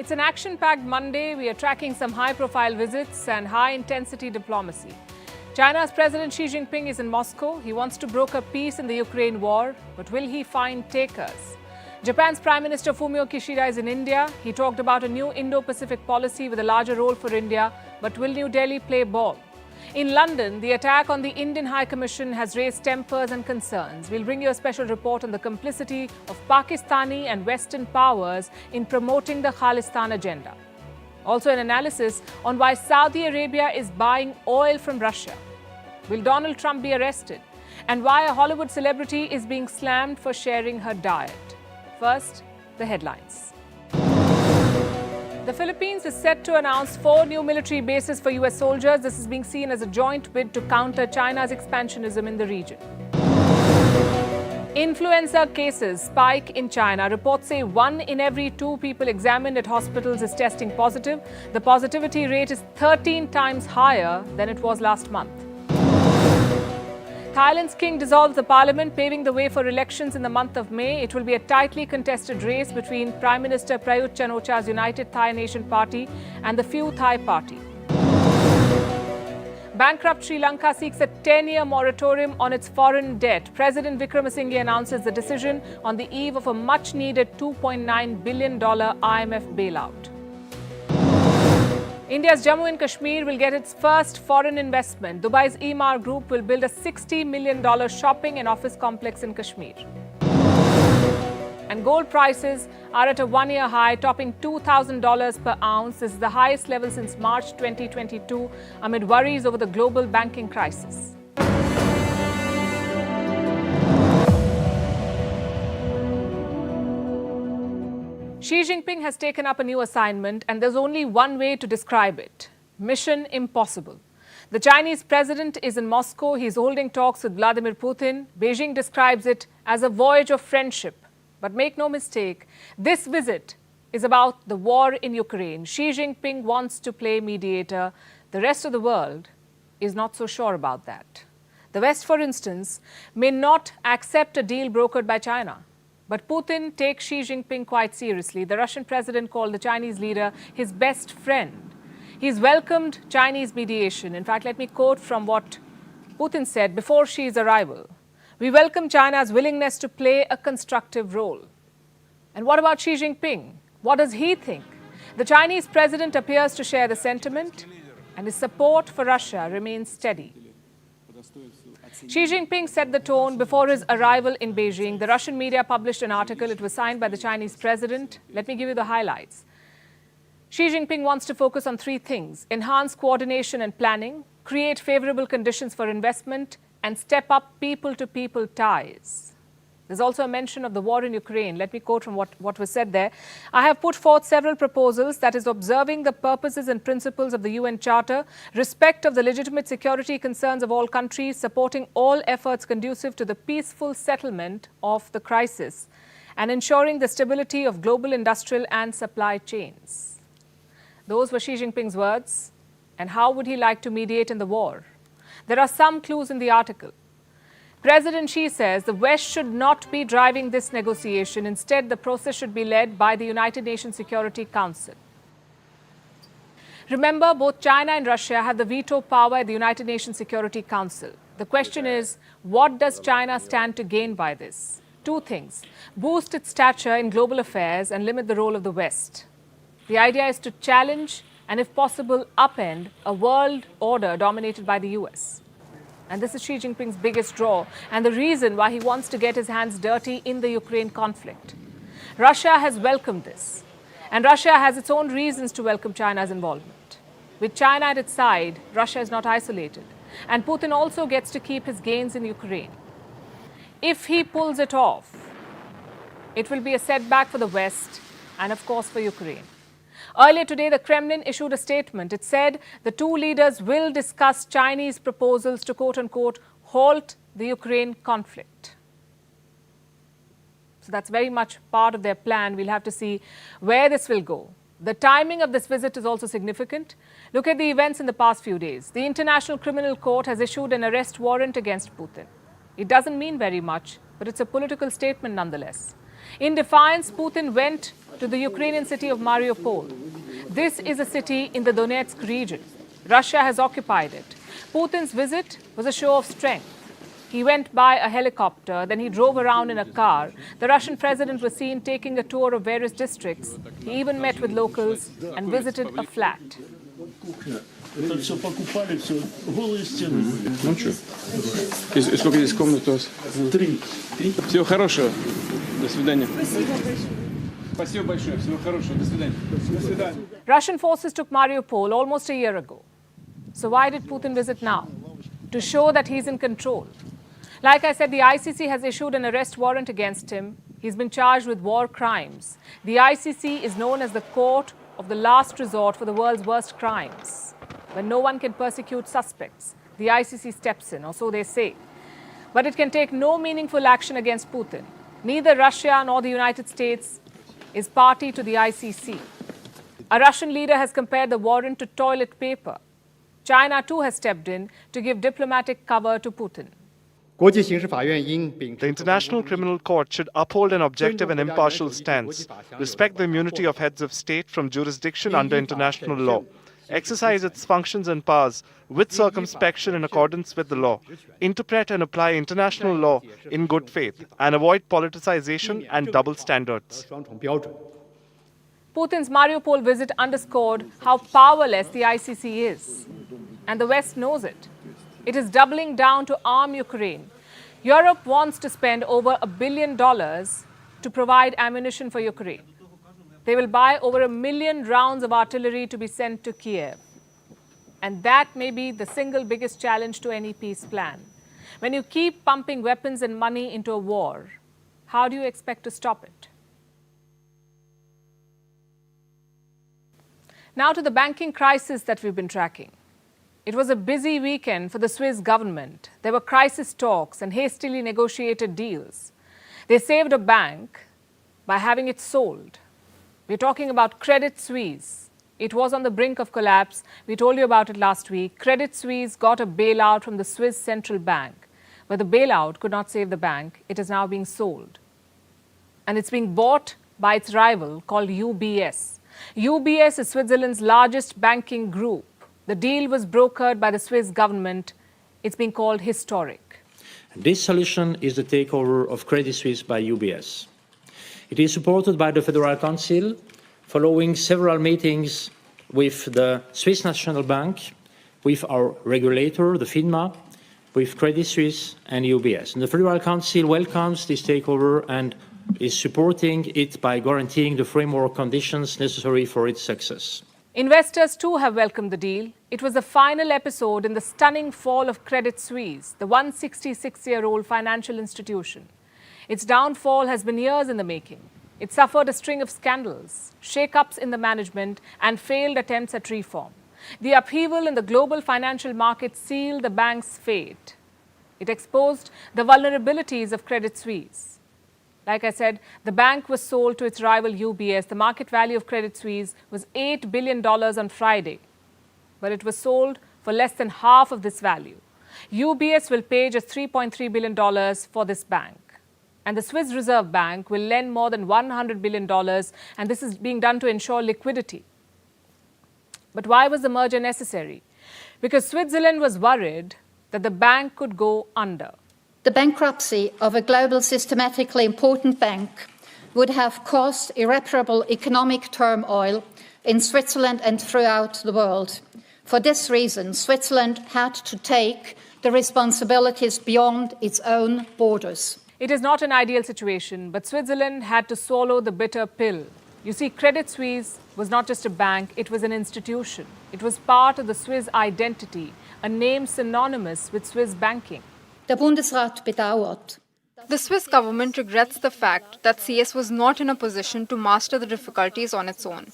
It's an action-packed Monday. We are tracking some high-profile visits and high-intensity diplomacy. China's President Xi Jinping is in Moscow. He wants to broker peace in the Ukraine war, but will he find takers? Japan's Prime Minister Fumio Kishida is in India. He talked about a new Indo-Pacific policy with a larger role for India, but will New Delhi play ball? In London, the attack on the Indian High Commission has raised tempers and concerns. We'll bring you a special report on the complicity of Pakistani and Western powers in promoting the Khalistan agenda. Also, an analysis on why Saudi Arabia is buying oil from Russia. Will Donald Trump be arrested? And why a Hollywood celebrity is being slammed for sharing her diet. First, the headlines. The Philippines is set to announce 4 new military bases for US soldiers. This is being seen as a joint bid to counter China's expansionism in the region. Influenza cases spike in China. Reports say 1 in every 2 people examined at hospitals is testing positive. The positivity rate is 13 times higher than it was last month. Thailand's king dissolves the parliament, paving the way for elections in the month of May. It will be a tightly contested race between Prime Minister Prayut Chan-o-cha's United Thai Nation Party and the Pheu Thai Party. Bankrupt Sri Lanka seeks a 10-year moratorium on its foreign debt. President Wickremesinghe announces the decision on the eve of a much-needed $2.9 billion IMF bailout. India's Jammu and Kashmir will get its first foreign investment. Dubai's Emaar Group will build a $60 million shopping and office complex in Kashmir. And gold prices are at a 1-year high, topping $2,000 per ounce. This is the highest level since March 2022, amid worries over the global banking crisis. Xi Jinping has taken up a new assignment, and there's only one way to describe it: mission impossible. The Chinese president is in Moscow. He's holding talks with Vladimir Putin. Beijing describes it as a voyage of friendship. But make no mistake, this visit is about the war in Ukraine. Xi Jinping wants to play mediator. The rest of the world is not so sure about that. The West, for instance, may not accept a deal brokered by China. But Putin takes Xi Jinping quite seriously. The Russian president called the Chinese leader his best friend. He's welcomed Chinese mediation. In fact, let me quote from what Putin said before Xi's arrival. "We welcome China's willingness to play a constructive role." And what about Xi Jinping? What does he think? The Chinese president appears to share the sentiment, and his support for Russia remains steady. Xi Jinping set the tone before his arrival in Beijing. The Russian media published an article. It was signed by the Chinese president. Let me give you the highlights. Xi Jinping wants to focus on 3 things: enhance coordination and planning, create favorable conditions for investment, and step up people-to-people ties. There's also a mention of the war in Ukraine. Let me quote from what was said there. "I have put forth several proposals, that is, observing the purposes and principles of the UN Charter, respect of the legitimate security concerns of all countries, supporting all efforts conducive to the peaceful settlement of the crisis, and ensuring the stability of global industrial and supply chains." Those were Xi Jinping's words. And how would he like to mediate in the war? There are some clues in the article. President Xi says the West should not be driving this negotiation. Instead, the process should be led by the United Nations Security Council. Remember, both China and Russia have the veto power at the United Nations Security Council. The question is, what does China stand to gain by this? 2 things: boost its stature in global affairs and limit the role of the West. The idea is to challenge and, if possible, upend a world order dominated by the US. And this is Xi Jinping's biggest draw, and the reason why he wants to get his hands dirty in the Ukraine conflict. Russia has welcomed this, and Russia has its own reasons to welcome China's involvement. With China at its side, Russia is not isolated, and Putin also gets to keep his gains in Ukraine. If he pulls it off, it will be a setback for the West and, of course, for Ukraine. Earlier today, the Kremlin issued a statement. It said the 2 leaders will discuss Chinese proposals to, quote-unquote, halt the Ukraine conflict. So that's very much part of their plan. We'll have to see where this will go. The timing of this visit is also significant. Look at the events in the past few days. The International Criminal Court has issued an arrest warrant against Putin. It doesn't mean very much, but it's a political statement nonetheless. In defiance, Putin went to the Ukrainian city of Mariupol. This is a city in the Donetsk region. Russia has occupied it. Putin's visit was a show of strength. He went by a helicopter, then he drove around in a car. The Russian president was seen taking a tour of various districts. He even met with locals and visited a flat. Это все покупали, все голые стены. Ну что? И сколько здесь комнат у вас? 3. Всего хорошего. До свидания. Спасибо большое. Всего хорошего. До свидания. До свидания. Russian forces took Mariupol almost a year ago. So why did Putin visit now? To show that he's in control. Like I said, the ICC has issued an arrest warrant against him. He's been charged with war crimes. The ICC is known as the court of the last resort for the world's worst crimes. When no one can persecute suspects, the ICC steps in, or so they say. But it can take no meaningful action against Putin. Neither Russia nor the United States is party to the ICC. A Russian leader has compared the warrant to toilet paper. China too has stepped in to give diplomatic cover to Putin. The International Criminal Court should uphold an objective and impartial stance, respect the immunity of heads of state from jurisdiction under international law, exercise its functions and powers with circumspection in accordance with the law, interpret and apply international law in good faith, and avoid politicization and double standards. Putin's Mariupol visit underscored how powerless the ICC is. And the West knows it. It is doubling down to arm Ukraine. Europe wants to spend over $1 billion to provide ammunition for Ukraine. They will buy over 1 million rounds of artillery to be sent to Kiev. And that may be the single biggest challenge to any peace plan. When you keep pumping weapons and money into a war, how do you expect to stop it? Now to the banking crisis that we've been tracking. It was a busy weekend for the Swiss government. There were crisis talks and hastily negotiated deals. They saved a bank by having it sold. We're talking about Credit Suisse. It was on the brink of collapse. We told you about it last week. Credit Suisse got a bailout from the Swiss central bank. But the bailout could not save the bank. It is now being sold. And it's being bought by its rival called UBS. UBS is Switzerland's largest banking group. The deal was brokered by the Swiss government. It's been called historic. This solution is the takeover of Credit Suisse by UBS. It is supported by the Federal Council, following several meetings with the Swiss National Bank, with our regulator, the FINMA, with Credit Suisse and UBS. And the Federal Council welcomes this takeover and is supporting it by guaranteeing the framework conditions necessary for its success. Investors too have welcomed the deal. It was the final episode in the stunning fall of Credit Suisse, the 166-year-old financial institution. Its downfall has been years in the making. It suffered a string of scandals, shake-ups in the management, and failed attempts at reform. The upheaval in the global financial market sealed the bank's fate. It exposed the vulnerabilities of Credit Suisse. Like I said, the bank was sold to its rival UBS. The market value of Credit Suisse was $8 billion on Friday, but it was sold for less than half of this value. UBS will pay just $3.3 billion for this bank. And the Swiss Reserve Bank will lend more than $100 billion, and this is being done to ensure liquidity. But why was the merger necessary? Because Switzerland was worried that the bank could go under. The bankruptcy of a global systematically important bank would have caused irreparable economic turmoil in Switzerland and throughout the world. For this reason, Switzerland had to take the responsibilities beyond its own borders. It is not an ideal situation, but Switzerland had to swallow the bitter pill. You see, Credit Suisse was not just a bank, it was an institution. It was part of the Swiss identity, a name synonymous with Swiss banking. Der Bundesrat bedauert. The Swiss government regrets the fact that CS was not in a position to master the difficulties on its own.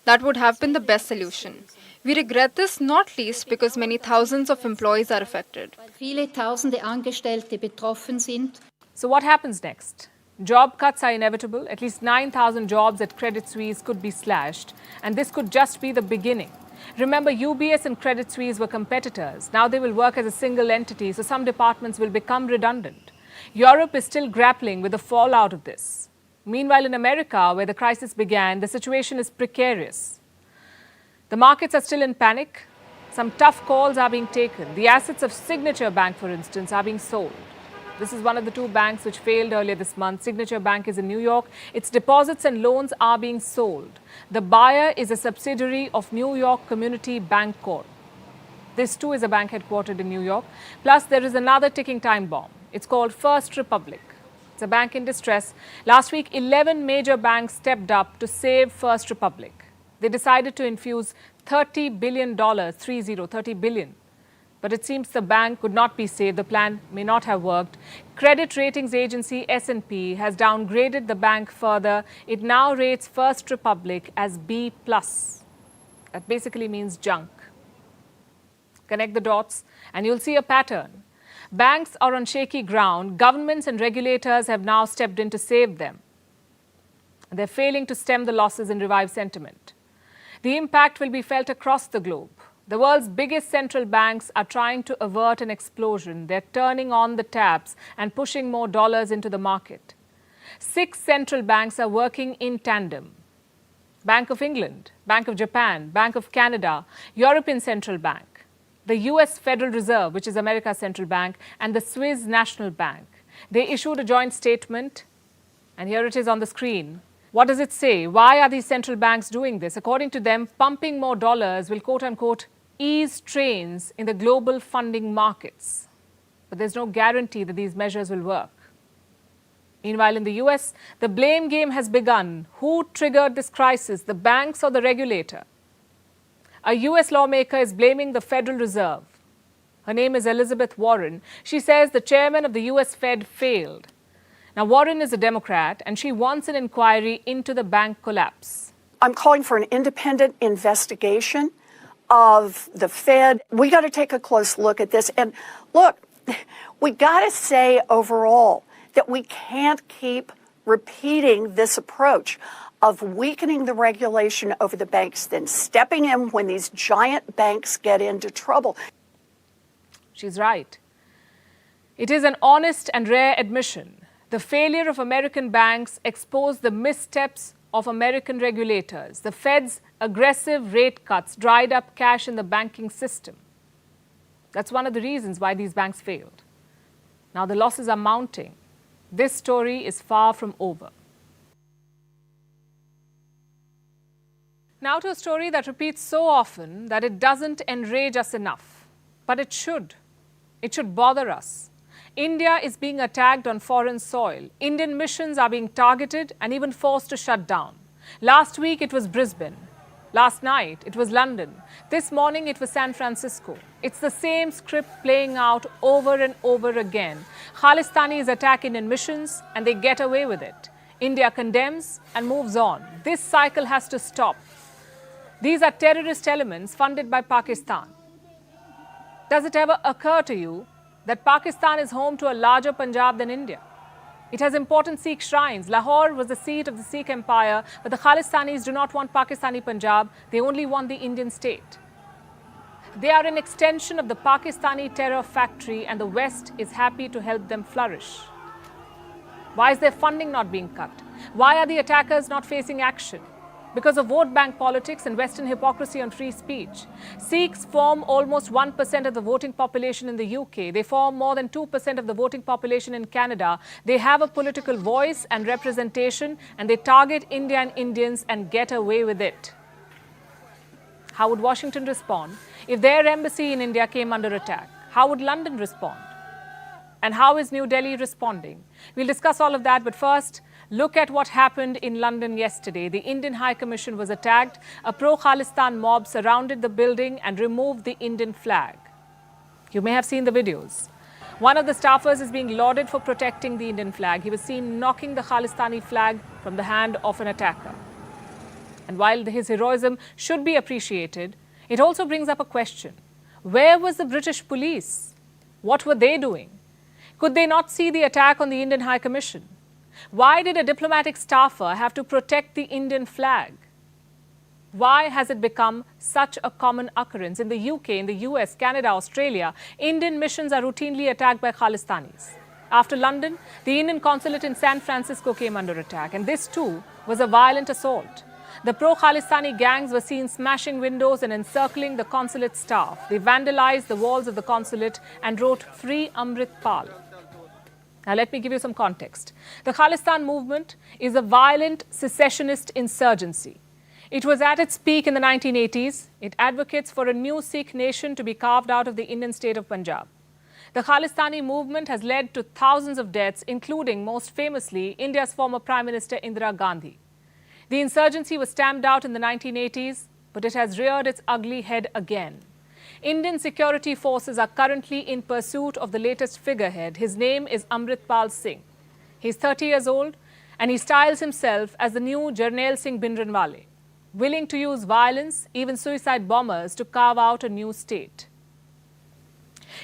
That would have been the best solution. We regret this not least because many thousands of employees are affected. Viele tausende Angestellte betroffen sind. So what happens next? Job cuts are inevitable. At least 9,000 jobs at Credit Suisse could be slashed. And this could just be the beginning. Remember, UBS and Credit Suisse were competitors. Now they will work as a single entity, so some departments will become redundant. Europe is still grappling with the fallout of this. Meanwhile, in America, where the crisis began, the situation is precarious. The markets are still in panic. Some tough calls are being taken. The assets of Signature Bank, for instance, are being sold. This is one of the two banks which failed earlier this month. Signature Bank is in New York. Its deposits and loans are being sold. The buyer is a subsidiary of New York Community Bank Corp. This too is a bank headquartered in New York. Plus, there is another ticking time bomb. It's called First Republic. It's a bank in distress. Last week, 11 major banks stepped up to save First Republic. They decided to infuse $30 billion, $30 billion. But it seems the bank could not be saved. The plan may not have worked. Credit ratings agency S&P has downgraded the bank further. It now rates First Republic as B+. That basically means junk. Connect the dots and you'll see a pattern. Banks are on shaky ground. Governments and regulators have now stepped in to save them. They're failing to stem the losses and revive sentiment. The impact will be felt across the globe. The world's biggest central banks are trying to avert an explosion. They're turning on the taps and pushing more dollars into the market. 6 central banks are working in tandem. Bank of England, Bank of Japan, Bank of Canada, European Central Bank, the US Federal Reserve, which is America's central bank, and the Swiss National Bank. They issued a joint statement, and here it is on the screen. What does it say? Why are these central banks doing this? According to them, pumping more dollars will, quote-unquote, ease strains in the global funding markets. But there's no guarantee that these measures will work. Meanwhile, in the US, the blame game has begun. Who triggered this crisis, the banks or the regulator? A US lawmaker is blaming the Federal Reserve. Her name is Elizabeth Warren. She says the chairman of the US Fed failed. Now, Warren is a Democrat, and she wants an inquiry into the bank collapse. I'm calling for an independent investigation of the Fed. We got to take a close look at this. And look, we got to say overall that we can't keep repeating this approach of weakening the regulation over the banks, then stepping in when these giant banks get into trouble. She's right. It is an honest and rare admission. The failure of American banks exposed the missteps of American regulators. The Fed's aggressive rate cuts dried up cash in the banking system. That's one of the reasons why these banks failed. Now the losses are mounting. This story is far from over. Now to a story that repeats so often that it doesn't enrage us enough. But it should. It should bother us. India is being attacked on foreign soil. Indian missions are being targeted and even forced to shut down. Last week it was Brisbane. Last night it was London. This morning it was San Francisco. It's the same script playing out over and over again. Khalistanis attack Indian missions and they get away with it. India condemns and moves on. This cycle has to stop. These are terrorist elements funded by Pakistan. Does it ever occur to you that Pakistan is home to a larger Punjab than India? It has important Sikh shrines. Lahore was the seat of the Sikh empire, but the Khalistanis do not want Pakistani Punjab. They only want the Indian state. They are an extension of the Pakistani terror factory, and the West is happy to help them flourish. Why is their funding not being cut? Why are the attackers not facing action? Because of vote bank politics and Western hypocrisy on free speech. Sikhs form almost 1% of the voting population in the UK. They form more than 2% of the voting population in Canada. They have a political voice and representation, and they target India and Indians and get away with it. How would Washington respond if their embassy in India came under attack? How would London respond? And how is New Delhi responding? We'll discuss all of that, but first, look at what happened in London yesterday. The Indian High Commission was attacked. A pro-Khalistan mob surrounded the building and removed the Indian flag. You may have seen the videos. One of the staffers is being lauded for protecting the Indian flag. He was seen knocking the Khalistani flag from the hand of an attacker. And while his heroism should be appreciated, it also brings up a question. Where was the British police? What were they doing? Could they not see the attack on the Indian High Commission? Why did a diplomatic staffer have to protect the Indian flag? Why has it become such a common occurrence? In the UK, in the US, Canada, Australia, Indian missions are routinely attacked by Khalistanis. After London, the Indian consulate in San Francisco came under attack, and this too was a violent assault. The pro-Khalistani gangs were seen smashing windows and encircling the consulate staff. They vandalized the walls of the consulate and wrote "Free Amrit Pal." Now, let me give you some context. The Khalistan movement is a violent secessionist insurgency. It was at its peak in the 1980s. It advocates for a new Sikh nation to be carved out of the Indian state of Punjab. The Khalistani movement has led to thousands of deaths, including, most famously, India's former Prime Minister Indira Gandhi. The insurgency was stamped out in the 1980s, but it has reared its ugly head again. Indian security forces are currently in pursuit of the latest figurehead. His name is Amritpal Singh. He's 30 years old, and he styles himself as the new Jarnail Singh Bhindranwale, willing to use violence, even suicide bombers, to carve out a new state.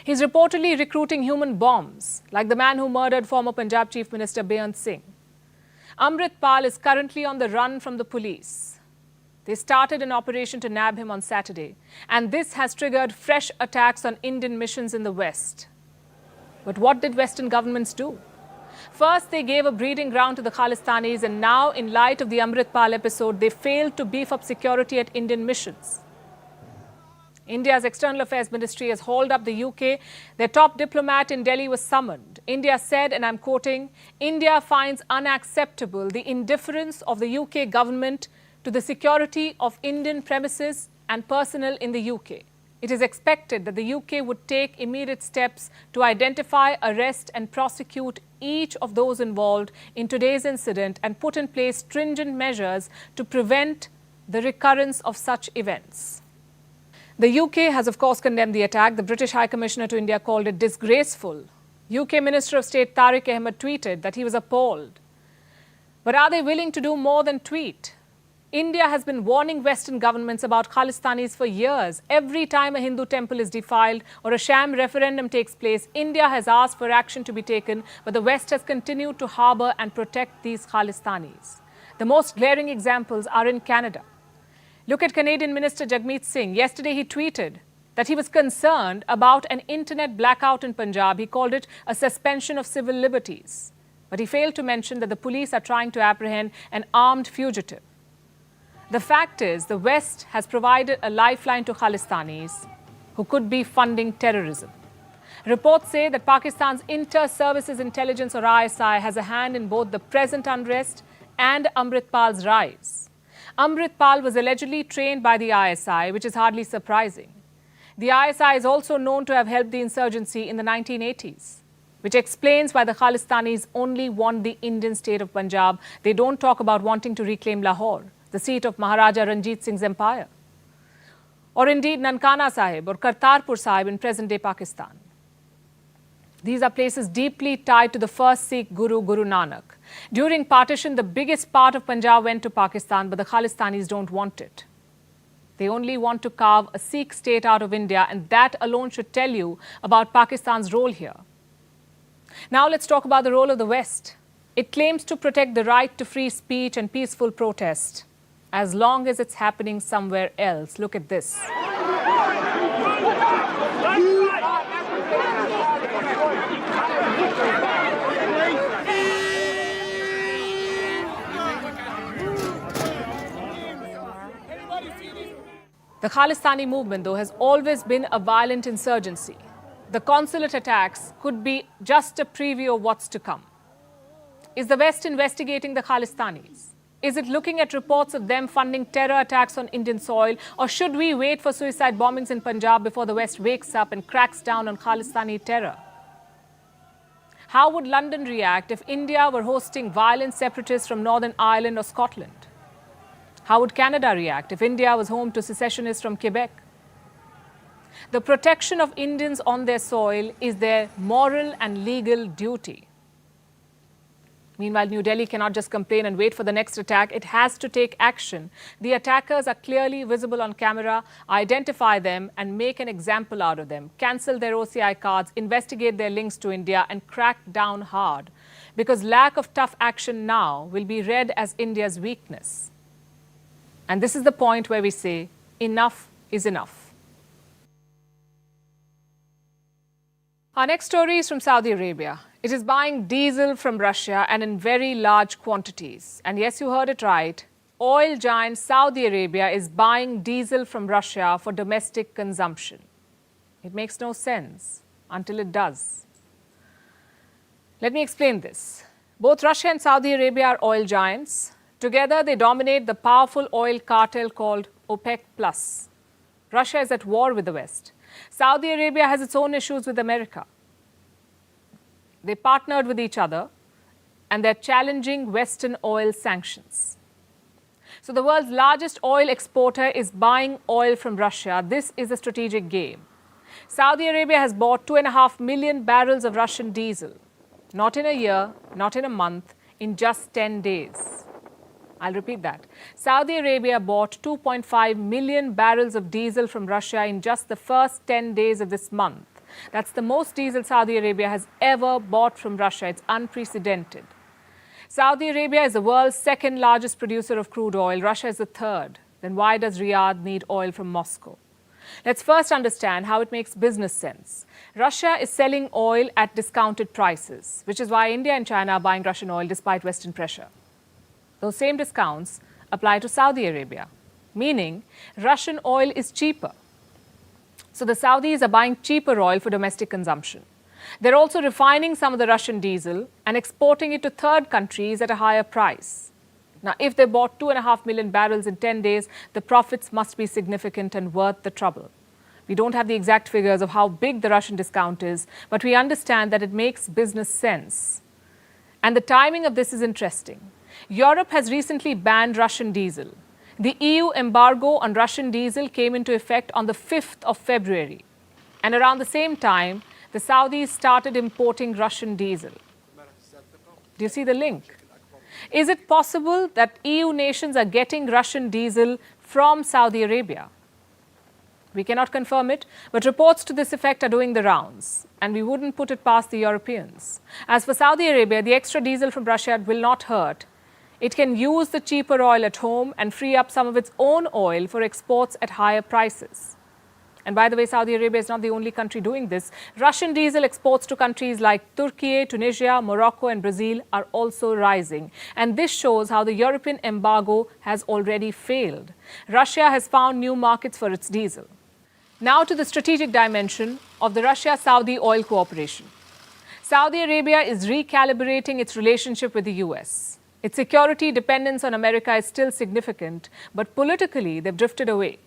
He's reportedly recruiting human bombs, like the man who murdered former Punjab Chief Minister Beyant Singh. Amritpal is currently on the run from the police. They started an operation to nab him on Saturday, and this has triggered fresh attacks on Indian missions in the West. But what did Western governments do? First, they gave a breeding ground to the Khalistanis, and now, in light of the Amritpal episode, they failed to beef up security at Indian missions. India's External Affairs Ministry has hauled up the UK. Their top diplomat in Delhi was summoned. India said, and I'm quoting, "India finds unacceptable the indifference of the UK government to the security of Indian premises and personnel in the UK. It is expected that the UK would take immediate steps to identify, arrest and prosecute each of those involved in today's incident and put in place stringent measures to prevent the recurrence of such events." The UK has, of course, condemned the attack. The British High Commissioner to India called it disgraceful. UK Minister of State Tariq Ahmed tweeted that he was appalled. But are they willing to do more than tweet? India has been warning Western governments about Khalistanis for years. Every time a Hindu temple is defiled or a sham referendum takes place, India has asked for action to be taken, but the West has continued to harbour and protect these Khalistanis. The most glaring examples are in Canada. Look at Canadian Minister Jagmeet Singh. Yesterday he tweeted that he was concerned about an internet blackout in Punjab. He called it a suspension of civil liberties. But he failed to mention that the police are trying to apprehend an armed fugitive. The fact is, the West has provided a lifeline to Khalistanis who could be funding terrorism. Reports say that Pakistan's Inter-Services Intelligence, or ISI, has a hand in both the present unrest and Amritpal's rise. Amritpal was allegedly trained by the ISI, which is hardly surprising. The ISI is also known to have helped the insurgency in the 1980s, which explains why the Khalistanis only want the Indian state of Punjab. They don't talk about wanting to reclaim Lahore, the seat of Maharaja Ranjit Singh's empire, or indeed Nankana Sahib or Kartarpur Sahib in present-day Pakistan. These are places deeply tied to the first Sikh Guru, Guru Nanak. During partition, the biggest part of Punjab went to Pakistan, but the Khalistanis don't want it. They only want to carve a Sikh state out of India, and that alone should tell you about Pakistan's role here. Now let's talk about the role of the West. It claims to protect the right to free speech and peaceful protest, as long as it's happening somewhere else. Look at this. The Khalistani movement, though, has always been a violent insurgency. The consulate attacks could be just a preview of what's to come. Is the West investigating the Khalistanis? Is it looking at reports of them funding terror attacks on Indian soil? Or should we wait for suicide bombings in Punjab before the West wakes up and cracks down on Khalistani terror? How would London react if India were hosting violent separatists from Northern Ireland or Scotland? How would Canada react if India was home to secessionists from Quebec? The protection of Indians on their soil is their moral and legal duty. Meanwhile, New Delhi cannot just complain and wait for the next attack. It has to take action. The attackers are clearly visible on camera. Identify them and make an example out of them. Cancel their OCI cards, investigate their links to India, and crack down hard. Because lack of tough action now will be read as India's weakness. And this is the point where we say, enough is enough. Our next story is from Saudi Arabia. It is buying diesel from Russia and in very large quantities. And yes, you heard it right. Oil giant Saudi Arabia is buying diesel from Russia for domestic consumption. It makes no sense until it does. Let me explain this. Both Russia and Saudi Arabia are oil giants. Together, they dominate the powerful oil cartel called OPEC+. Russia is at war with the West. Saudi Arabia has its own issues with America. They partnered with each other and they're challenging Western oil sanctions. So the world's largest oil exporter is buying oil from Russia. This is a strategic game. Saudi Arabia has bought 2.5 million barrels of Russian diesel. Not in a year, not in a month, in just 10 days. I'll repeat that. Saudi Arabia bought 2.5 million barrels of diesel from Russia in just the first 10 days of this month. That's the most diesel Saudi Arabia has ever bought from Russia. It's unprecedented. Saudi Arabia is the world's second largest producer of crude oil. Russia is the third. Then why does Riyadh need oil from Moscow? Let's first understand how it makes business sense. Russia is selling oil at discounted prices, which is why India and China are buying Russian oil despite Western pressure. Those same discounts apply to Saudi Arabia, meaning Russian oil is cheaper. So the Saudis are buying cheaper oil for domestic consumption. They're also refining some of the Russian diesel and exporting it to third countries at a higher price. Now, if they bought 2.5 million barrels in 10 days, the profits must be significant and worth the trouble. We don't have the exact figures of how big the Russian discount is, but we understand that it makes business sense. And the timing of this is interesting. Europe has recently banned Russian diesel. The EU embargo on Russian diesel came into effect on the 5th of February. And around the same time, the Saudis started importing Russian diesel. Do you see the link? Is it possible that EU nations are getting Russian diesel from Saudi Arabia? We cannot confirm it, but reports to this effect are doing the rounds, and we wouldn't put it past the Europeans. As for Saudi Arabia, the extra diesel from Russia will not hurt. It can use the cheaper oil at home and free up some of its own oil for exports at higher prices. And by the way, Saudi Arabia is not the only country doing this. Russian diesel exports to countries like Turkey, Tunisia, Morocco, and Brazil are also rising. And this shows how the European embargo has already failed. Russia has found new markets for its diesel. Now to the strategic dimension of the Russia-Saudi oil cooperation. Saudi Arabia is recalibrating its relationship with the US. Its security dependence on America is still significant, but politically they've drifted away.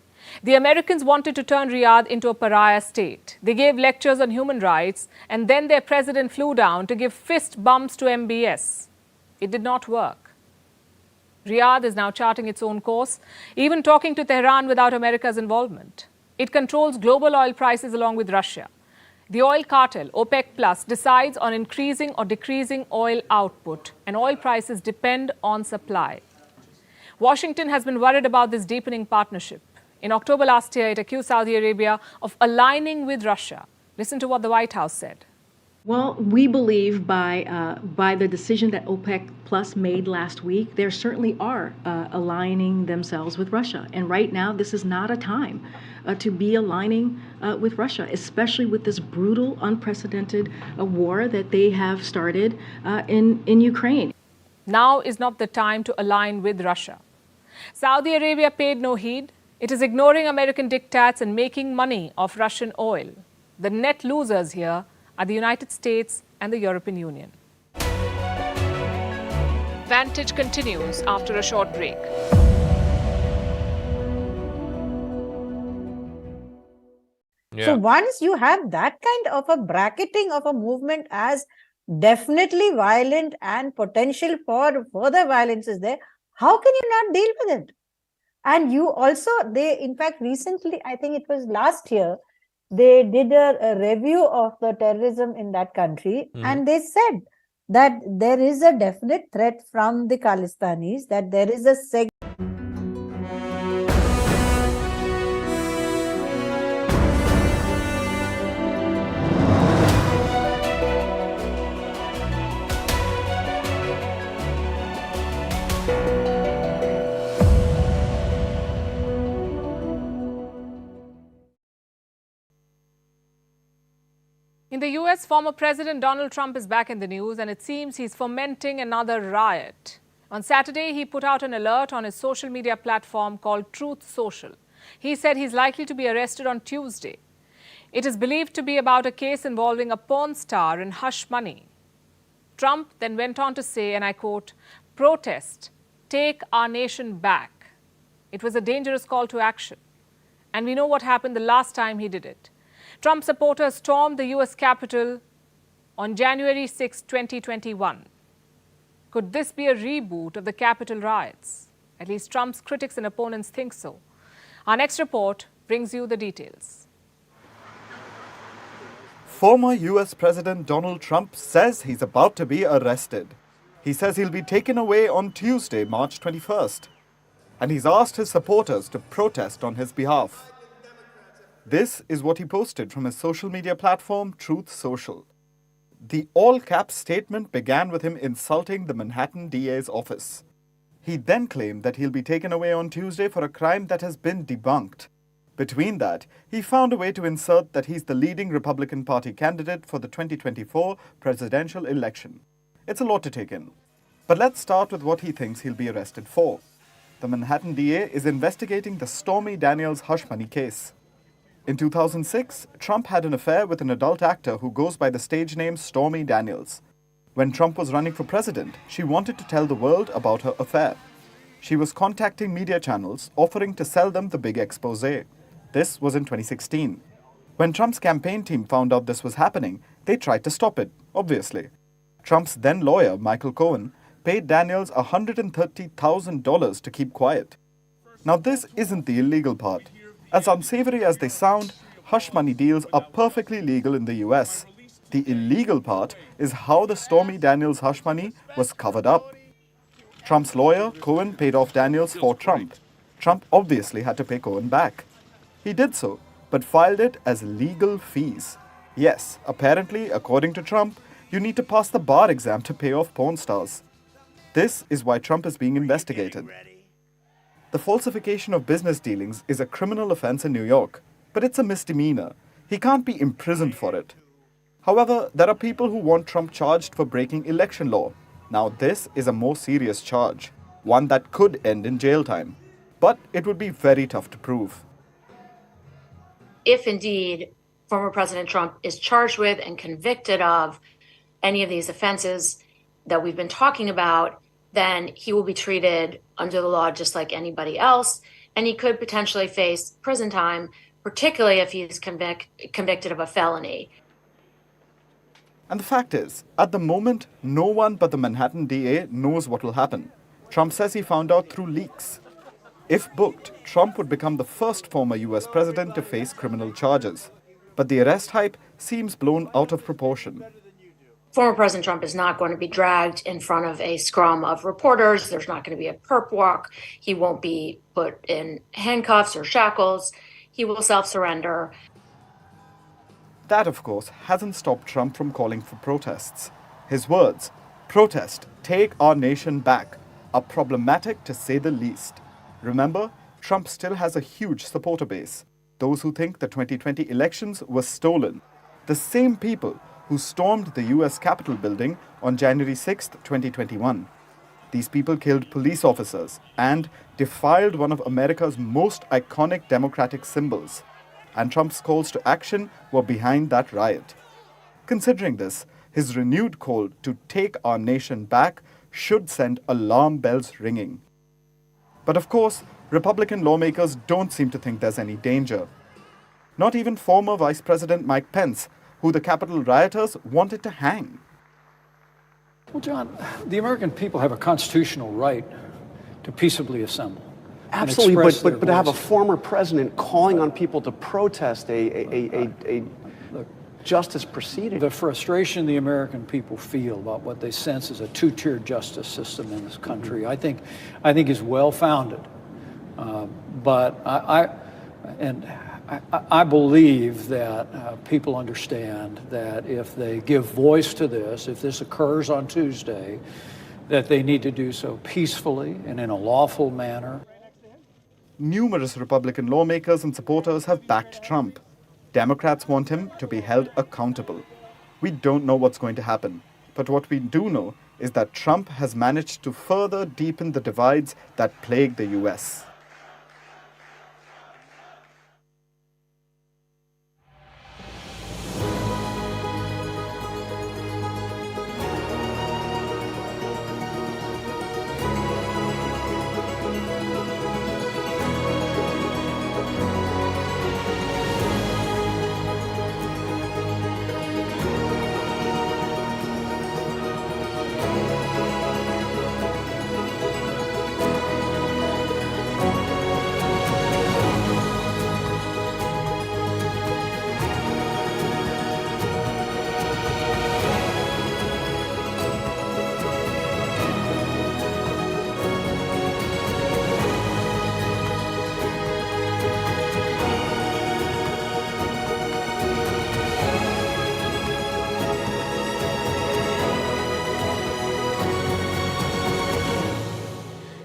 The Americans wanted to turn Riyadh into a pariah state. They gave lectures on human rights, and then their president flew down to give fist bumps to MBS. It did not work. Riyadh is now charting its own course, even talking to Tehran without America's involvement. It controls global oil prices along with Russia. The oil cartel, OPEC+, decides on increasing or decreasing oil output, and oil prices depend on supply. Washington has been worried about this deepening partnership. In October last year, it accused Saudi Arabia of aligning with Russia. Listen to what the White House said. Well, we believe by the decision that OPEC Plus made last week, there certainly are aligning themselves with Russia. And right now, this is not a time to be aligning with Russia, especially with this brutal, unprecedented war that they have started in Ukraine. Now is not the time to align with Russia. Saudi Arabia paid no heed. It is ignoring American diktats and making money off Russian oil. The net losers here are the United States and the European Union. Vantage continues after a short break. Yeah. So once you have that kind of a bracketing of a movement as definitely violent and potential for further violence is there, how can you not deal with it? And you also, they in fact recently, I think it was last year, they did a review of the terrorism in that country, and they said that there is a definite threat from the Khalistanis, that there is a In the US, former President Donald Trump is back in the news, and it seems he's fomenting another riot. On Saturday, he put out an alert on his social media platform called Truth Social. He said he's likely to be arrested on Tuesday. It is believed to be about a case involving a porn star and hush money. Trump then went on to say, and I quote, "Protest, take our nation back." It was a dangerous call to action. And we know what happened the last time he did it. Trump supporters stormed the US Capitol on January 6, 2021. Could this be a reboot of the Capitol riots? At least Trump's critics and opponents think so. Our next report brings you the details. Former US President Donald Trump says he's about to be arrested. He says he'll be taken away on Tuesday, March 21st. And he's asked his supporters to protest on his behalf. This is what he posted from his social media platform, Truth Social. The all-caps statement began with him insulting the Manhattan DA's office. He then claimed that he'll be taken away on Tuesday for a crime that has been debunked. Between that, he found a way to insert that he's the leading Republican Party candidate for the 2024 presidential election. It's a lot to take in. But let's start with what he thinks he'll be arrested for. The Manhattan DA is investigating the Stormy Daniels hush money case. In 2006, Trump had an affair with an adult actor who goes by the stage name Stormy Daniels. When Trump was running for president, she wanted to tell the world about her affair. She was contacting media channels, offering to sell them the big expose. This was in 2016. When Trump's campaign team found out this was happening, they tried to stop it, obviously. Trump's then lawyer, Michael Cohen, paid Daniels $130,000 to keep quiet. Now this isn't the illegal part. As unsavory as they sound, hush money deals are perfectly legal in the US. The illegal part is how the Stormy Daniels hush money was covered up. Trump's lawyer, Cohen, paid off Daniels for Trump. Trump obviously had to pay Cohen back. He did so, but filed it as legal fees. Yes, apparently, according to Trump, you need to pass the bar exam to pay off porn stars. This is why Trump is being investigated. The falsification of business dealings is a criminal offense in New York, but it's a misdemeanor. He can't be imprisoned for it. However, there are people who want Trump charged for breaking election law. Now this is a more serious charge, one that could end in jail time. But it would be very tough to prove. If indeed former President Trump is charged with and convicted of any of these offenses that we've been talking about, then he will be treated under the law just like anybody else, and he could potentially face prison time, particularly if he's convicted of a felony. And the fact is, at the moment, no one but the Manhattan DA knows what will happen. Trump says he found out through leaks. If booked, Trump would become the first former US president to face criminal charges. But the arrest hype seems blown out of proportion. Former President Trump is not going to be dragged in front of a scrum of reporters. There's not going to be a perp walk. He won't be put in handcuffs or shackles. He will self-surrender. That, of course, hasn't stopped Trump from calling for protests. His words, "Protest, take our nation back," are problematic to say the least. Remember, Trump still has a huge supporter base. Those who think the 2020 elections were stolen. The same people who stormed the US Capitol building on January 6, 2021. These people killed police officers and defiled one of America's most iconic democratic symbols. And Trump's calls to action were behind that riot. Considering this, his renewed call to take our nation back should send alarm bells ringing. But of course, Republican lawmakers don't seem to think there's any danger. Not even former Vice President Mike Pence, who the Capitol rioters wanted to hang. Well, John, the American people have a constitutional right to peaceably assemble. Absolutely, but to have a former president calling on people to protest a justice proceeding. The frustration the American people feel about what they sense as a two-tier justice system in this country, I think is well-founded. But I believe that people understand that if they give voice to this, if this occurs on Tuesday, that they need to do so peacefully and in a lawful manner. Numerous Republican lawmakers and supporters have backed Trump. Democrats want him to be held accountable. We don't know what's going to happen. But what we do know is that Trump has managed to further deepen the divides that plague the US.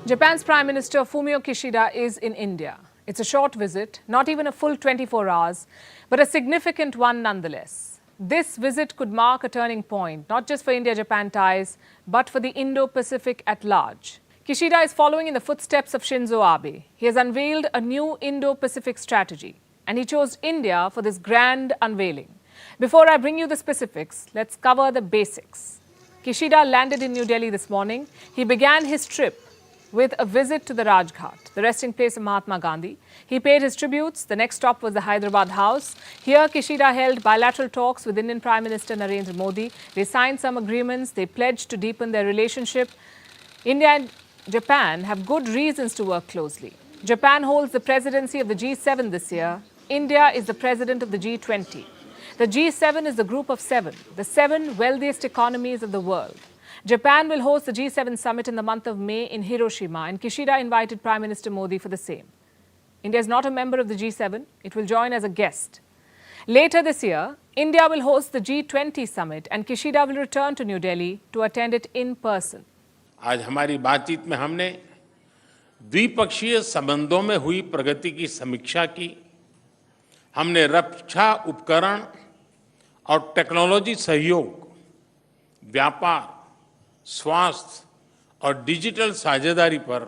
Japan's Prime Minister Fumio Kishida is in India. It's a short visit, not even a full 24 hours, but a significant one nonetheless. This visit could mark a turning point, not just for India-Japan ties, but for the Indo-Pacific at large. Kishida is following in the footsteps of Shinzo Abe. He has unveiled a new Indo-Pacific strategy, and he chose India for this grand unveiling. Before I bring you the specifics, let's cover the basics. Kishida landed in New Delhi this morning. He began his trip with a visit to the Rajghat, the resting place of Mahatma Gandhi. He paid his tributes. The next stop was the Hyderabad House. Here, Kishida held bilateral talks with Indian Prime Minister Narendra Modi. They signed some agreements. They pledged to deepen their relationship. India and Japan have good reasons to work closely. Japan holds the presidency of the G7 this year. India is the president of the G20. The G7 is the group of seven, the seven wealthiest economies of the world. Japan will host the G7 summit in the month of May in Hiroshima, and Kishida invited Prime Minister Modi for the same. India is not a member of the G7. It will join as a guest. Later this year, India will host the G20 summit, and Kishida will return to New Delhi to attend it in person. आज हमारी बातचीत में हमने द्विपक्षीय संबंधों में हुई प्रगति की समीक्षा की। हमने रक्षा उपकरण और टेक्नोलॉजी सहयोग, व्यापार, स्वास्थ्य और डिजिटल साझेदारी पर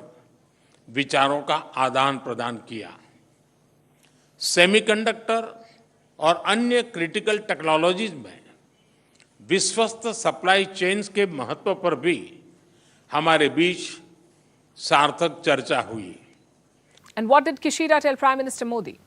विचारों का आदान प्रदान किया। सेमीकंडक्टर और अन्य क्रिटिकल टेक्नोलॉजीज में विश्वस्त सप्लाई चेन्स के महत्व पर भी हमारे बीच सार्थक चर्चा हुई। And what did Kishida tell Prime Minister Modi?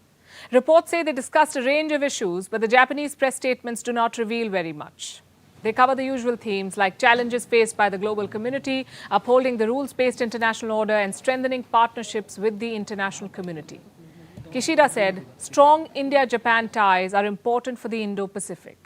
Reports say they discussed a range of issues, but the Japanese press statements do not reveal very much. They cover the usual themes like challenges faced by the global community, upholding the rules-based international order, and strengthening partnerships with the international community. Kishida said, strong India-Japan ties are important for the Indo-Pacific.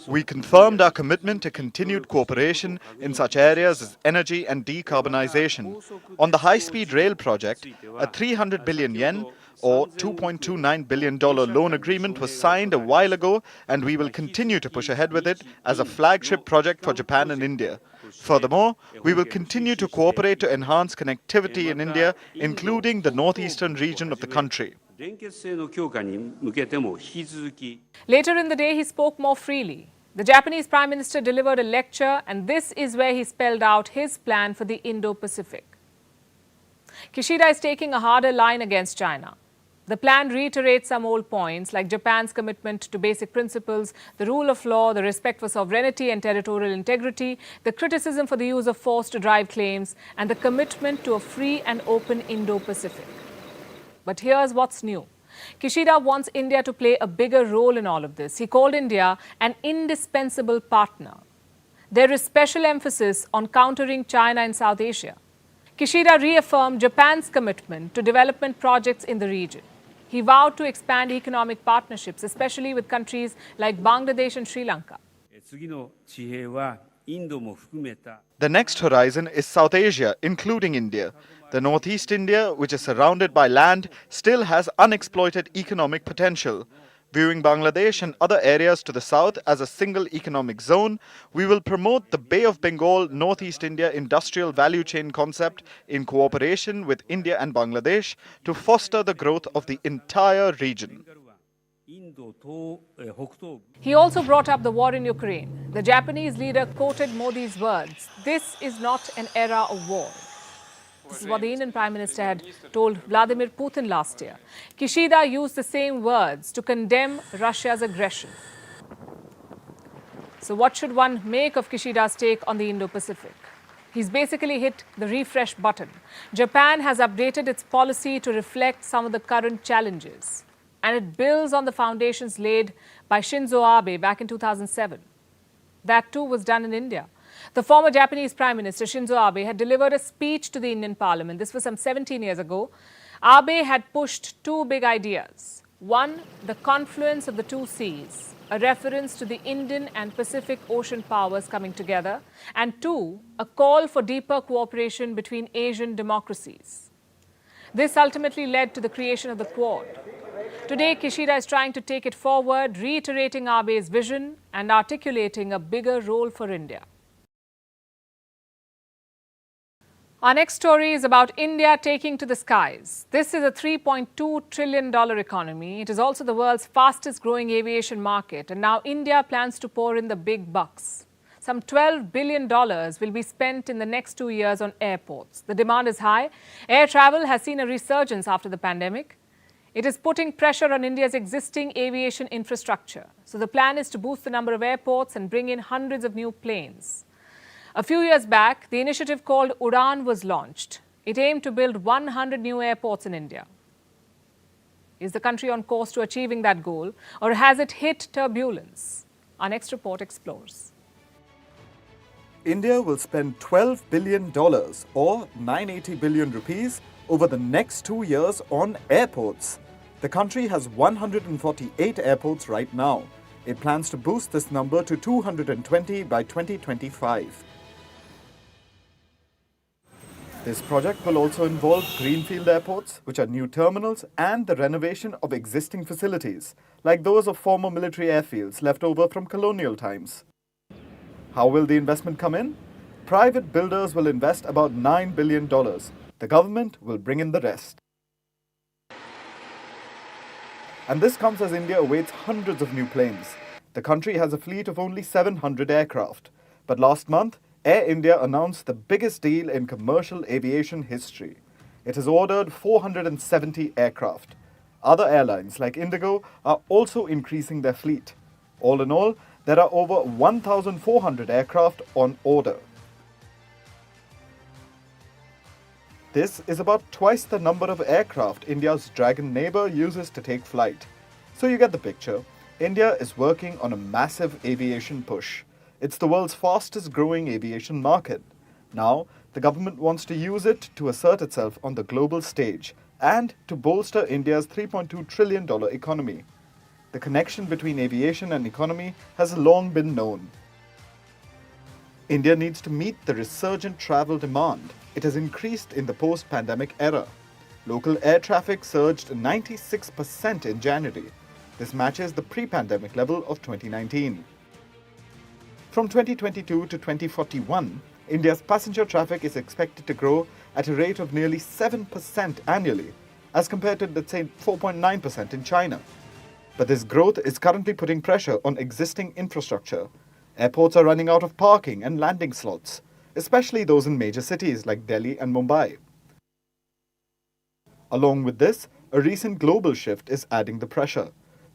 We confirmed our commitment to continued cooperation in such areas as energy and decarbonization. On the high-speed rail project, a 300 billion yen or $2.29 billion loan agreement was signed a while ago, and we will continue to push ahead with it as a flagship project for Japan and India. Furthermore, we will continue to cooperate to enhance connectivity in India, including the northeastern region of the country. Later in the day, he spoke more freely. The Japanese Prime Minister delivered a lecture, and this is where he spelled out his plan for the Indo-Pacific. Kishida is taking a harder line against China. The plan reiterates some old points like Japan's commitment to basic principles, the rule of law, the respect for sovereignty and territorial integrity, the criticism for the use of force to drive claims, and the commitment to a free and open Indo-Pacific. But here's what's new. Kishida wants India to play a bigger role in all of this. He called India an indispensable partner. There is special emphasis on countering China in South Asia. Kishida reaffirmed Japan's commitment to development projects in the region. He vowed to expand economic partnerships, especially with countries like Bangladesh and Sri Lanka. The next horizon is South Asia, including India. The Northeast India, which is surrounded by land, still has unexploited economic potential. Viewing Bangladesh and other areas to the south as a single economic zone, we will promote the Bay of Bengal Northeast India industrial value chain concept in cooperation with India and Bangladesh to foster the growth of the entire region. He also brought up the war in Ukraine. The Japanese leader quoted Modi's words, "This is not an era of war." This is what the Indian Prime Minister had told Vladimir Putin last year. Kishida used the same words to condemn Russia's aggression. So what should one make of Kishida's take on the Indo-Pacific? He's basically hit the refresh button. Japan has updated its policy to reflect some of the current challenges, and it builds on the foundations laid by Shinzo Abe back in 2007. That too was done in India. The former Japanese Prime Minister Shinzo Abe had delivered a speech to the Indian Parliament. This was some 17 years ago. Abe had pushed two big ideas. One, the confluence of the two seas, a reference to the Indian and Pacific Ocean powers coming together. And two, a call for deeper cooperation between Asian democracies. This ultimately led to the creation of the Quad. Today, Kishida is trying to take it forward, reiterating Abe's vision and articulating a bigger role for India. Our next story is about India taking to the skies. This is a $3.2 trillion economy. It is also the world's fastest growing aviation market. And now India plans to pour in the big bucks. Some $12 billion will be spent in the next 2 years on airports. The demand is high. Air travel has seen a resurgence after the pandemic. It is putting pressure on India's existing aviation infrastructure. So the plan is to boost the number of airports and bring in hundreds of new planes. A few years back, the initiative called UDAN was launched. It aimed to build 100 new airports in India. Is the country on course to achieving that goal, or has it hit turbulence? Our next report explores. India will spend $12 billion or 980 billion rupees over the next 2 years on airports. The country has 148 airports right now. It plans to boost this number to 220 by 2025. This project will also involve greenfield airports, which are new terminals, and the renovation of existing facilities, like those of former military airfields left over from colonial times. How will the investment come in? Private builders will invest about $9 billion. The government will bring in the rest. And this comes as India awaits hundreds of new planes. The country has a fleet of only 700 aircraft. But last month, Air India announced the biggest deal in commercial aviation history. It has ordered 470 aircraft. Other airlines like Indigo are also increasing their fleet. All in all, there are over 1,400 aircraft on order. This is about twice the number of aircraft India's Dragon neighbor uses to take flight. So you get the picture. India is working on a massive aviation push. It's the world's fastest growing aviation market. Now, the government wants to use it to assert itself on the global stage and to bolster India's $3.2 trillion economy. The connection between aviation and economy has long been known. India needs to meet the resurgent travel demand. It has increased in the post-pandemic era. Local air traffic surged 96% in January. This matches the pre-pandemic level of 2019. From 2022 to 2041, India's passenger traffic is expected to grow at a rate of nearly 7% annually, as compared to, let's say, 4.9% in China. But this growth is currently putting pressure on existing infrastructure. Airports are running out of parking and landing slots, especially those in major cities like Delhi and Mumbai. Along with this, a recent global shift is adding the pressure.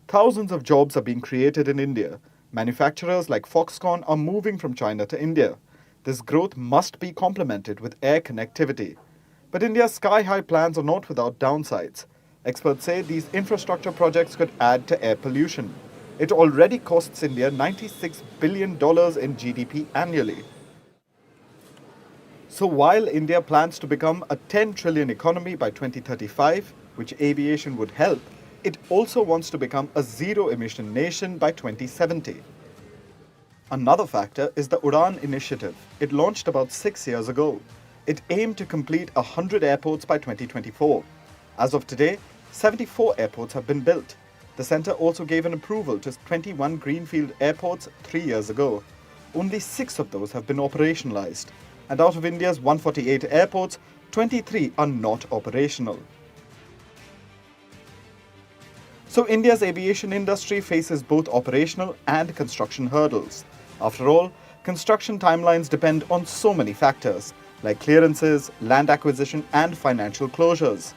Thousands of jobs are being created in India. Manufacturers like Foxconn are moving from China to India. This growth must be complemented with air connectivity. But India's sky-high plans are not without downsides. Experts say these infrastructure projects could add to air pollution. It already costs India $96 billion in GDP annually. So while India plans to become a 10 trillion economy by 2035, which aviation would help, it also wants to become a zero-emission nation by 2070. Another factor is the UDAN initiative. It launched about 6 years ago. It aimed to complete 100 airports by 2024. As of today, 74 airports have been built. The centre also gave an approval to 21 greenfield airports 3 years ago. Only 6 of those have been operationalised. And out of India's 148 airports, 23 are not operational. So So India's aviation industry faces both operational and construction hurdles. After all, construction timelines depend on so many factors, like clearances, land acquisition, and financial closures.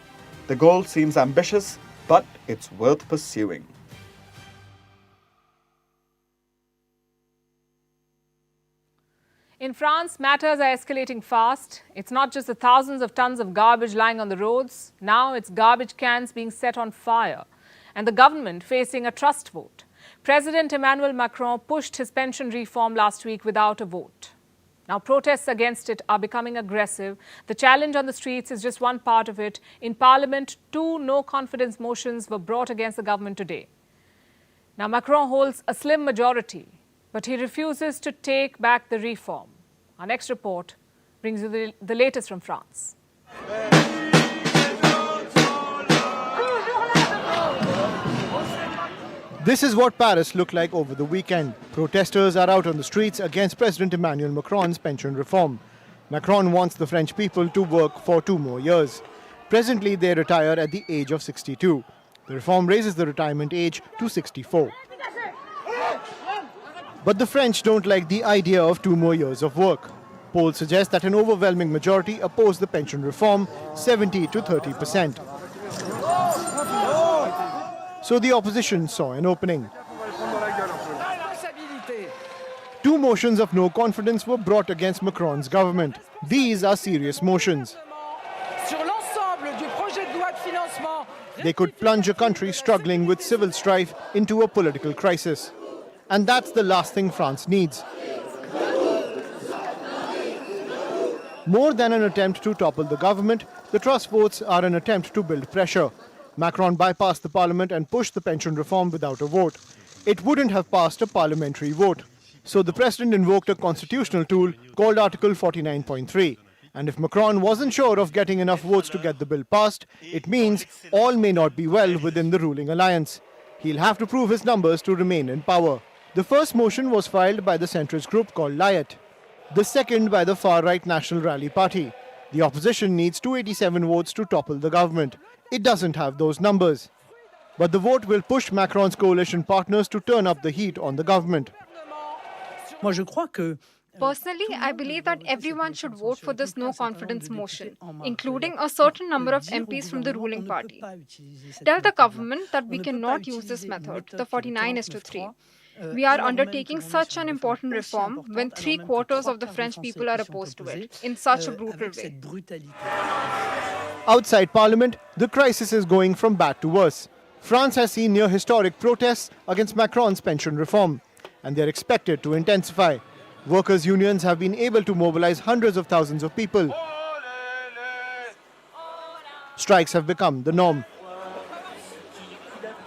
The goal seems ambitious, but it's worth pursuing. In France, matters are escalating fast. It's not just the thousands of tons of garbage lying on the roads. Now it's garbage cans being set on fire. And the government facing a trust vote. President Emmanuel Macron pushed his pension reform last week without a vote. Now protests against it are becoming aggressive. The challenge on the streets is just one part of it. In Parliament, 2 no-confidence motions were brought against the government today. Now Macron holds a slim majority, but he refuses to take back the reform. Our next report brings you the latest from France. This is what Paris looked like over the weekend. Protesters are out on the streets against President Emmanuel Macron's pension reform. Macron wants the French people to work for 2 more years. Presently, they retire at the age of 62. The reform raises the retirement age to 64. But the French don't like the idea of 2 more years of work. Polls suggest that an overwhelming majority oppose the pension reform, 70 to 30%. So the opposition saw an opening. 2 motions of no confidence were brought against Macron's government. These are serious motions. They could plunge a country struggling with civil strife into a political crisis. And that's the last thing France needs. More than an attempt to topple the government, the trust votes are an attempt to build pressure. Macron bypassed the parliament and pushed the pension reform without a vote. It wouldn't have passed a parliamentary vote. So the president invoked a constitutional tool called Article 49.3. And if Macron wasn't sure of getting enough votes to get the bill passed, it means all may not be well within the ruling alliance. He'll have to prove his numbers to remain in power. The first motion was filed by the centrist group called Liet. The second by the far-right National Rally Party. The opposition needs 287 votes to topple the government. It doesn't have those numbers. But the vote will push Macron's coalition partners to turn up the heat on the government. Personally, I believe that everyone should vote for this no-confidence motion, including a certain number of MPs from the ruling party. Tell the government that we cannot use this method, the 49:3. We are undertaking such an important reform when 3/4 of the French people are opposed to it, in such a brutal way. Outside Parliament, the crisis is going from bad to worse. France has seen near historic protests against Macron's pension reform, and they are expected to intensify. Workers' unions have been able to mobilize hundreds of thousands of people. Strikes have become the norm.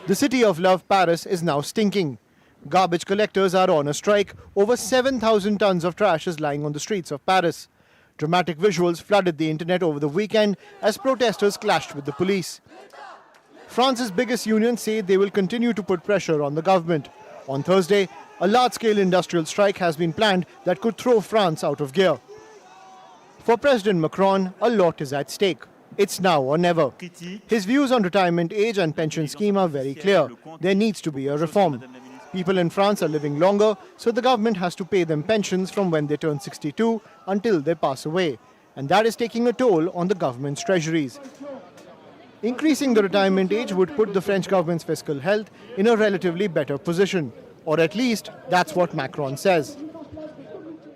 The city of love, Paris, is now stinking. Garbage collectors are on a strike. Over 7,000 tons of trash is lying on the streets of Paris. Dramatic visuals flooded the internet over the weekend as protesters clashed with the police. France's biggest unions say they will continue to put pressure on the government. On Thursday, a large-scale industrial strike has been planned that could throw France out of gear. For President Macron, a lot is at stake. It's now or never. His views on retirement age and pension scheme are very clear. There needs to be a reform. People in France are living longer, so the government has to pay them pensions from when they turn 62 until they pass away. And that is taking a toll on the government's treasuries. Increasing the retirement age would put the French government's fiscal health in a relatively better position. Or at least, that's what Macron says.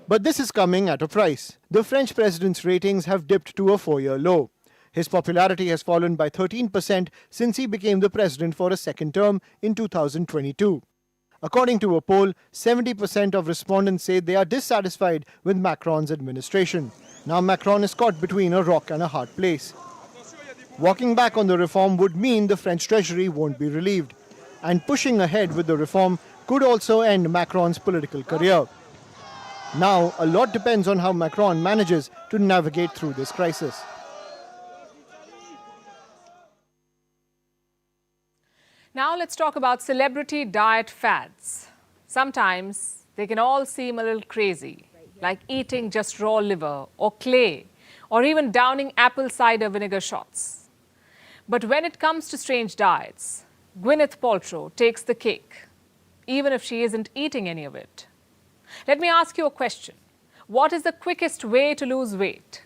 But this is coming at a price. The French president's ratings have dipped to a 4-year low. His popularity has fallen by 13% since he became the president for a second term in 2022. According to a poll, 70% of respondents say they are dissatisfied with Macron's administration. Now Macron is caught between a rock and a hard place. Walking back on the reform would mean the French treasury won't be relieved. And pushing ahead with the reform could also end Macron's political career. Now, a lot depends on how Macron manages to navigate through this crisis. Now let's talk about celebrity diet fads. Sometimes they can all seem a little crazy, like eating just raw liver or clay, or even downing apple cider vinegar shots. But when it comes to strange diets, Gwyneth Paltrow takes the cake, even if she isn't eating any of it. Let me ask you a question. What is the quickest way to lose weight?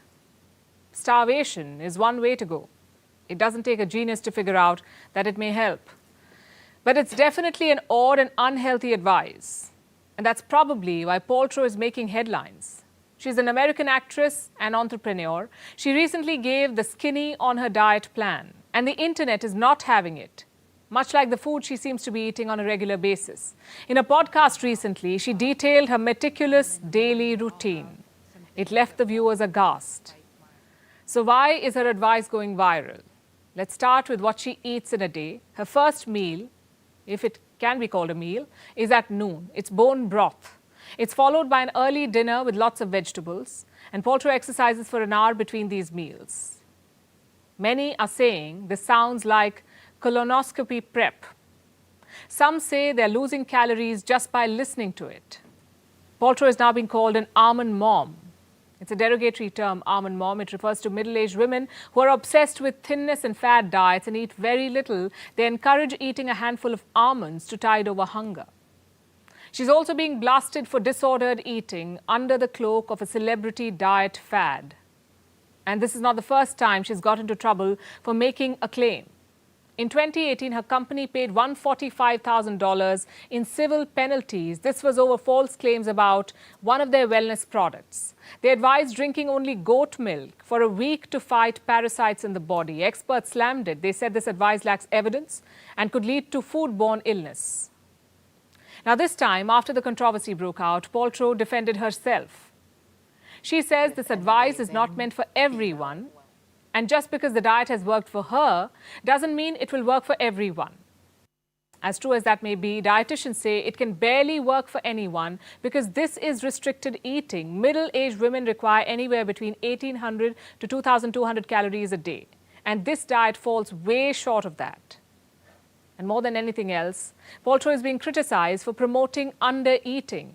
Starvation is one way to go. It doesn't take a genius to figure out that it may help. But it's definitely an odd and unhealthy advice. And that's probably why Paltrow is making headlines. She's an American actress and entrepreneur. She recently gave the skinny on her diet plan, and the internet is not having it, much like the food she seems to be eating on a regular basis. In a podcast recently, she detailed her meticulous daily routine. It left the viewers aghast. So why is her advice going viral? Let's start with what she eats in a day. Her first meal, if it can be called a meal, is at noon. It's bone broth. It's followed by an early dinner with lots of vegetables, and Paltrow exercises for an hour between these meals. Many are saying this sounds like colonoscopy prep. Some say they're losing calories just by listening to it. Paltrow is now being called an almond mom. It's a derogatory term, almond mom. It refers to middle-aged women who are obsessed with thinness and fad diets and eat very little. They encourage eating a handful of almonds to tide over hunger. She's also being blasted for disordered eating under the cloak of a celebrity diet fad. And this is not the first time she's got into trouble for making a claim. In 2018, her company paid $145,000 in civil penalties. This was over false claims about one of their wellness products. They advised drinking only goat milk for a week to fight parasites in the body. Experts slammed it. They said this advice lacks evidence and could lead to foodborne illness. Now, this time, after the controversy broke out, Paltrow defended herself. She says this advice is not meant for everyone, and just because the diet has worked for her doesn't mean it will work for everyone. As true as that may be, dietitians say it can barely work for anyone because this is restricted eating. Middle-aged women require anywhere between 1,800 to 2,200 calories a day, and this diet falls way short of that. And more than anything else, Paltrow is being criticized for promoting under-eating.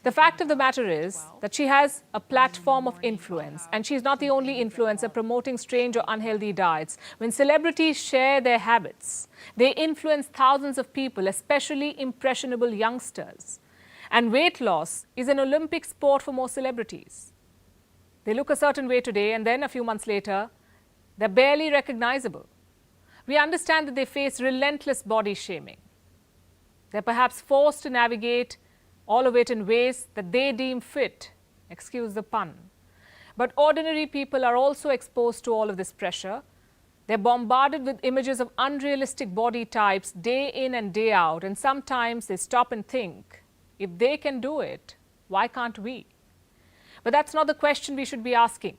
The fact of the matter is that she has a platform of influence, and she's not the only influencer promoting strange or unhealthy diets. When celebrities share their habits, they influence thousands of people, especially impressionable youngsters. And weight loss is an Olympic sport for most celebrities. They look a certain way today, and then a few months later, they're barely recognizable. We understand that they face relentless body shaming. They're perhaps forced to navigate all of it in ways that they deem fit, excuse the pun. But ordinary people are also exposed to all of this pressure. They're bombarded with images of unrealistic body types day in and day out, and sometimes they stop and think, if they can do it, why can't we? But that's not the question we should be asking.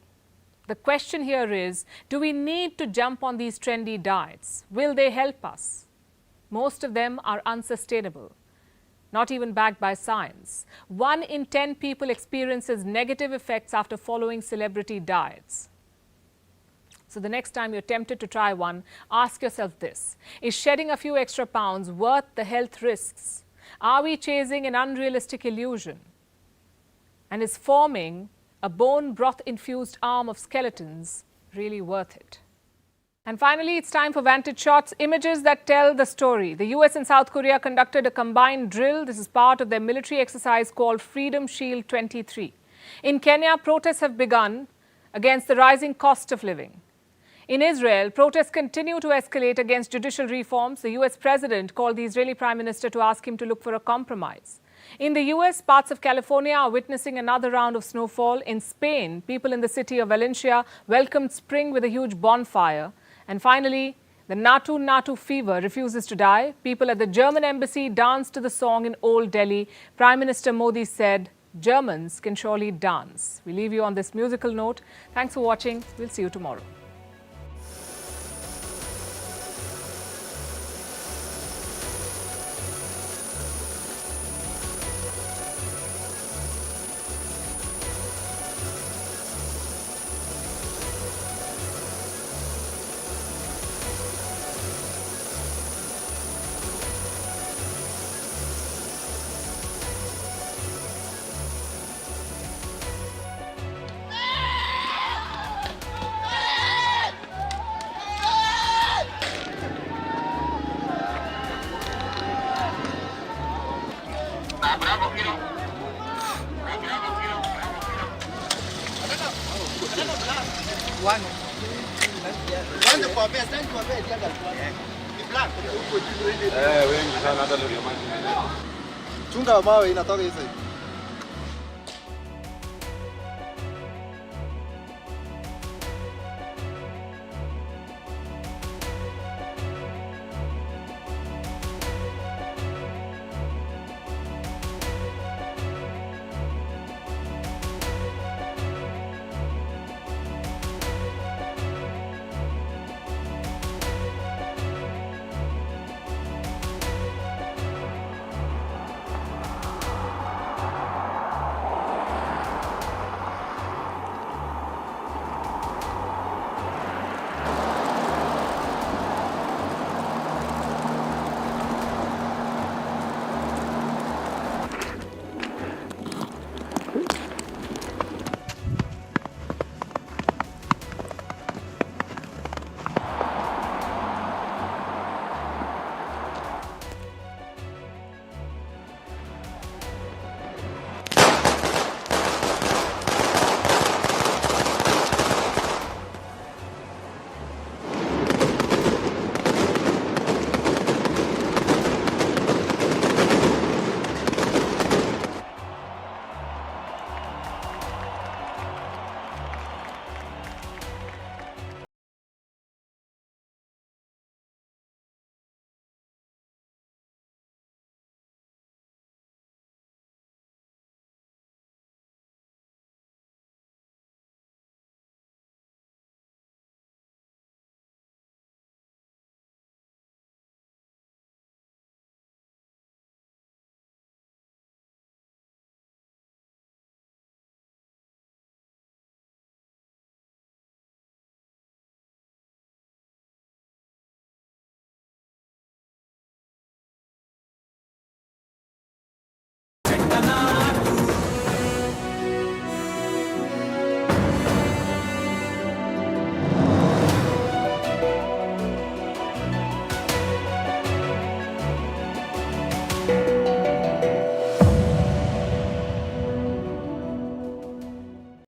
The question here is, do we need to jump on these trendy diets? Will they help us? Most of them are unsustainable, not even backed by science. 1 in 10 people experiences negative effects after following celebrity diets. So the next time you're tempted to try one, ask yourself this: is shedding a few extra pounds worth the health risks? Are we chasing an unrealistic illusion? And is forming a bone broth-infused arm of skeletons really worth it? And finally, it's time for Vantage Shots, images that tell the story. The US and South Korea conducted a combined drill. This is part of their military exercise called Freedom Shield 23. In Kenya, protests have begun against the rising cost of living. In Israel, protests continue to escalate against judicial reforms. The US president called the Israeli prime minister to ask him to look for a compromise. In the US, parts of California are witnessing another round of snowfall. In Spain, people in the city of Valencia welcomed spring with a huge bonfire. And finally, the Natu Natu fever refuses to die. People at the German embassy danced to the song in Old Delhi. Prime Minister Modi said, Germans can surely dance. We leave you on this musical note. Thanks for watching. We'll see you tomorrow.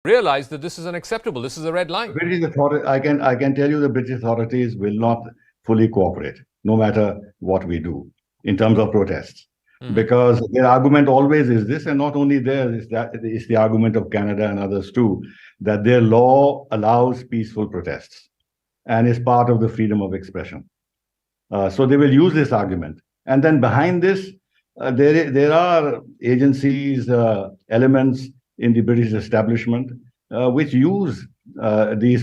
Realize that this is unacceptable. This is a red line. I can tell you the British authorities will not fully cooperate, no matter what we do in terms of protests. Because their argument always is this, and not only theirs, it's the argument of Canada and others too, that their law allows peaceful protests and is part of the freedom of expression. So they will use this argument. And then behind this, there are agencies, elements in the British establishment which use these